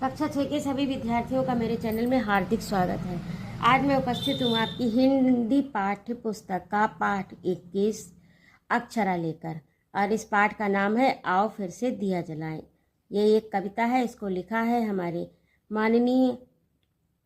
कक्षा 6 के सभी विद्यार्थियों का मेरे चैनल में हार्दिक स्वागत है। आज मैं उपस्थित हूँ आपकी हिंदी पाठ्य पुस्तक का पाठ 21 अक्षरा लेकर, और इस पाठ का नाम है आओ फिर से दिया जलाएं। ये एक कविता है। इसको लिखा है हमारे माननीय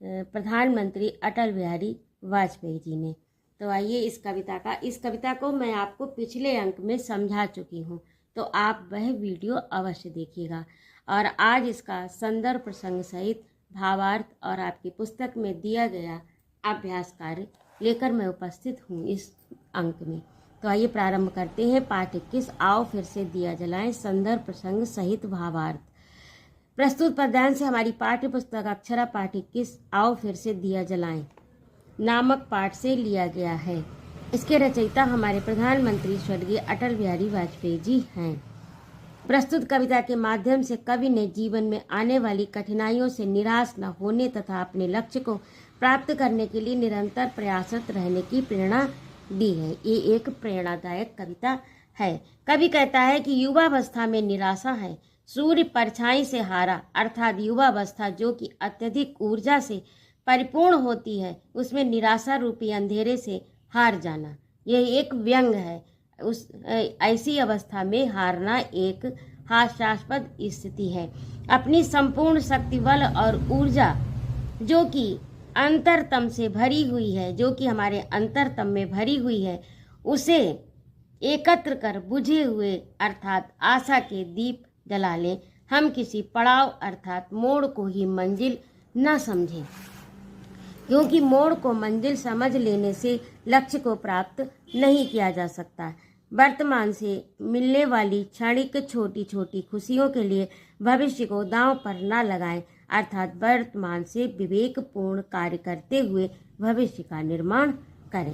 प्रधानमंत्री अटल बिहारी वाजपेयी जी ने। तो आइए इस कविता को मैं आपको पिछले अंक में समझा चुकी हूँ, तो आप वह वीडियो अवश्य देखिएगा। और आज इसका संदर्भ प्रसंग सहित भावार्थ और आपकी पुस्तक में दिया गया अभ्यास कार्य लेकर मैं उपस्थित हूँ इस अंक में। तो आइए प्रारंभ करते हैं। पाठ 21 आओ फिर से दिया जलाएं, संदर्भ प्रसंग सहित भावार्थ। प्रस्तुत पद्यांश से हमारी पाठ्य पुस्तक अक्षरा पाठ 21 आओ फिर से दिया जलाएं नामक पाठ से लिया गया है। इसके रचयिता हमारे प्रधानमंत्री स्वर्गीय अटल बिहारी वाजपेयी जी हैं। प्रस्तुत कविता के माध्यम से कवि ने जीवन में आने वाली कठिनाइयों से निराश न होने तथा अपने लक्ष्य को प्राप्त करने के लिए निरंतर प्रयासरत रहने की प्रेरणा दी है। ये एक प्रेरणादायक कविता है। कवि कहता है कि युवावस्था में निराशा है, सूर्य परछाई से हारा, अर्थात युवावस्था जो कि अत्यधिक ऊर्जा से परिपूर्ण होती है, उसमें निराशा रूपी अंधेरे से हार जाना, यह एक व्यंग है। उस ऐसी अवस्था में हारना एक हास्यास्पद स्थिति है। अपनी संपूर्ण शक्ति, बल और ऊर्जा जो कि अंतरतम से भरी हुई है, जो कि हमारे अंतरतम में भरी हुई है, उसे एकत्र कर बुझे हुए अर्थात आशा के दीप जला लें। हम किसी पड़ाव अर्थात मोड़ को ही मंजिल न समझें, क्योंकि मोड़ को मंजिल समझ लेने से लक्ष्य को प्राप्त नहीं किया जा सकता। वर्तमान से मिलने वाली क्षणिक छोटी छोटी खुशियों के लिए भविष्य को दांव पर न लगाएं, अर्थात वर्तमान से विवेकपूर्ण कार्य करते हुए भविष्य का निर्माण करें।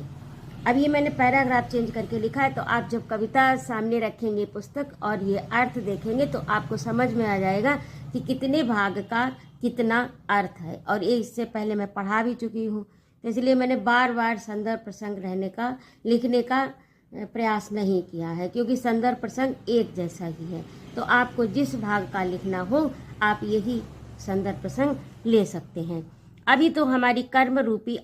अब ये मैंने पैराग्राफ चेंज करके लिखा है, तो आप जब कविता सामने रखेंगे पुस्तक और ये अर्थ देखेंगे तो आपको समझ में आ जाएगा कि कितने भाग का कितना अर्थ है। और ये इससे पहले मैं पढ़ा भी चुकी हूँ, तो इसलिए मैंने बार बार संदर्भ प्रसंग लिखने का प्रयास नहीं किया है, क्योंकि संदर्भ प्रसंग एक जैसा ही है। तो आपको जिस भाग का लिखना हो आप यही संदर्भ प्रसंग ले सकते हैं। अभी तो हमारी कर्म रूपी